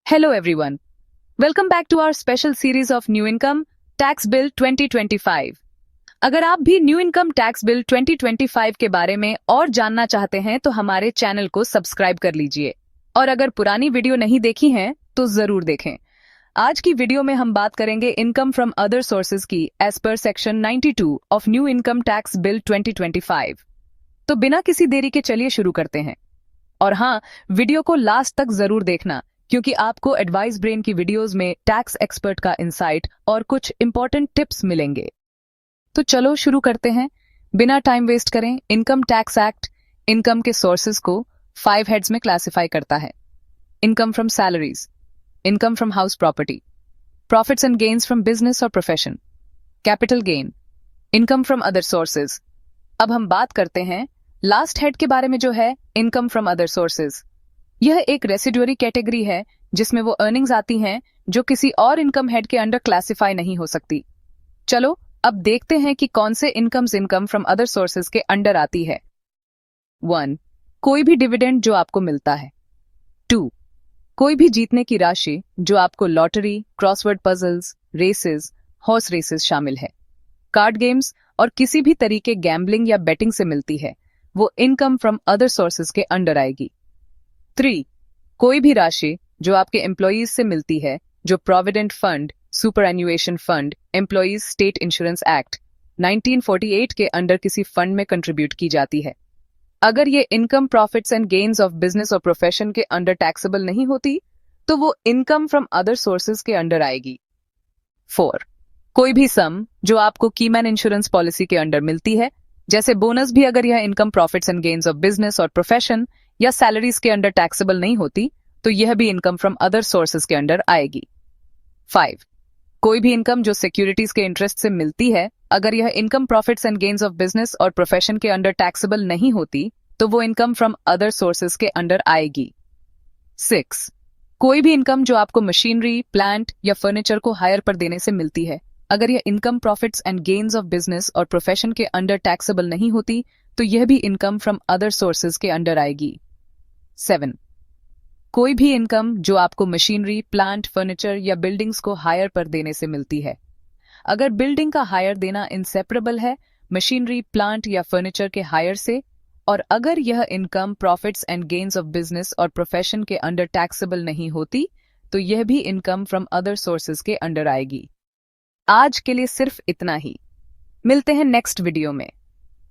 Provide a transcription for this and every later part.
Hello everyone. Welcome back to our special series of New Income Tax Bill 2025. अगर आप भी new income tax bill 2025 के बारे में और जानना चाहते हैं तो हमारे चैनल को सब्सक्राइब कर लीजिए और अगर पुरानी वीडियो नहीं देखी हैं तो जरूर देखें। आज की वीडियो में हम बात करेंगे इनकम फ्रॉम अदर सोर्सेज की as per section 92 of new income tax bill 2025। तो बिना किसी देरी के चलिए शुरू करते हैं। और हाँ, वीडियो को लास्ट तक जरूर देखना क्योंकि आपको एडवाइस ब्रेन की वीडियोस में टैक्स एक्सपर्ट का इंसाइट और कुछ इंपॉर्टेंट टिप्स मिलेंगे। तो चलो शुरू करते हैं बिना टाइम वेस्ट करें। इनकम टैक्स एक्ट इनकम के सोर्सेज को 5 हेड्स में क्लासिफाई करता है। Income from salaries, income from house property, profits and gains from business और profession, capital gain, income from other sources. अब हम बात करते हैं लास्ट हेड के बारे में जो है इनकम फ्रॉम अदर सोर्सेज। यह एक रेसिडुअरी कैटेगरी है जिसमें वो अर्निंग्स आती हैं जो किसी और इनकम हेड के अंडर क्लासिफाई नहीं हो सकती। चलो अब देखते हैं कि कौन से इनकम फ्रॉम अदर सोर्सेज के अंडर आती है। 1. कोई भी डिविडेंड जो आपको मिलता है। 2. कोई भी जीतने की राशि जो आपको lottery, crossword puzzles, races, horse races शामिल है, कार्ड गेम्स और किसी भी तरीके गैम्बलिंग या बेटिंग से मिलती है, वो इनकम फ्रॉम अदर सोर्सेज के अंडर आएगी। 3. कोई भी राशि जो आपके एम्प्लॉयज से मिलती है जो provident fund, superannuation fund, employees state insurance act 1948 के अंडर किसी फंड में कंट्रीब्यूट की जाती है। अगर ये income profits and gains of business और प्रोफेशन के अंडर टैक्सेबल नहीं होती तो वो इनकम फ्रॉम अदर सोर्सेज के अंडर आएगी। 4. कोई भी सम जो आपको कीमैन इंश्योरेंस पॉलिसी के अंडर मिलती है, जैसे बोनस भी अगर यह income profits and gains of business और प्रोफेशन या सैलरीज के अंडर टैक्सेबल नहीं होती तो यह भी इनकम फ्रॉम अदर सोर्सेज के अंडर आएगी। 5. कोई भी इनकम जो सिक्योरिटीज के इंटरेस्ट से मिलती है, अगर यह income profits and gains of business और प्रोफेशन के अंडर टैक्सेबल नहीं होती तो वो इनकम फ्रॉम अदर सोर्सेज के अंडर आएगी। 6. कोई भी इनकम जो आपको मशीनरी, प्लांट या फर्नीचर को हायर पर देने से मिलती है, अगर यह income profits and gains of business और प्रोफेशन के अंडर टैक्सेबल नहीं होती तो यह भी इनकम फ्रॉम अदर सोर्सेज के अंडर आएगी। 7. कोई भी इनकम जो आपको मशीनरी, प्लांट, फर्नीचर या बिल्डिंग्स को हायर पर देने से मिलती है, अगर बिल्डिंग का हायर देना इंसेपरेबल है मशीनरी, प्लांट या फर्नीचर के हायर से, और अगर यह income profits and gains of business और प्रोफेशन के अंडर टैक्सेबल नहीं होती तो यह भी इनकम फ्रॉम अदर सोर्सेज के अंडर आएगी। आज के लिए सिर्फ इतना ही। मिलते हैं नेक्स्ट वीडियो में।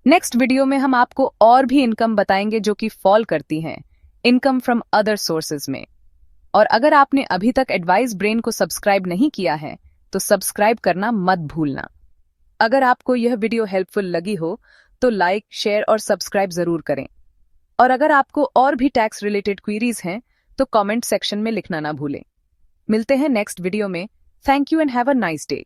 नेक्स्ट वीडियो में हम आपको और भी इनकम बताएंगे जो कि फॉल करती हैं इनकम फ्रॉम अदर सोर्सेज में। और अगर आपने अभी तक एडवाइस ब्रेन को सब्सक्राइब नहीं किया है तो सब्सक्राइब करना मत भूलना। अगर आपको यह वीडियो हेल्पफुल लगी हो तो लाइक, शेयर और सब्सक्राइब जरूर करें। और अगर आपको और भी टैक्स रिलेटेड क्वेरीज हैं तो कमेंट सेक्शन में लिखना ना भूलें। मिलते हैं नेक्स्ट वीडियो में। Thank you and have a nice day.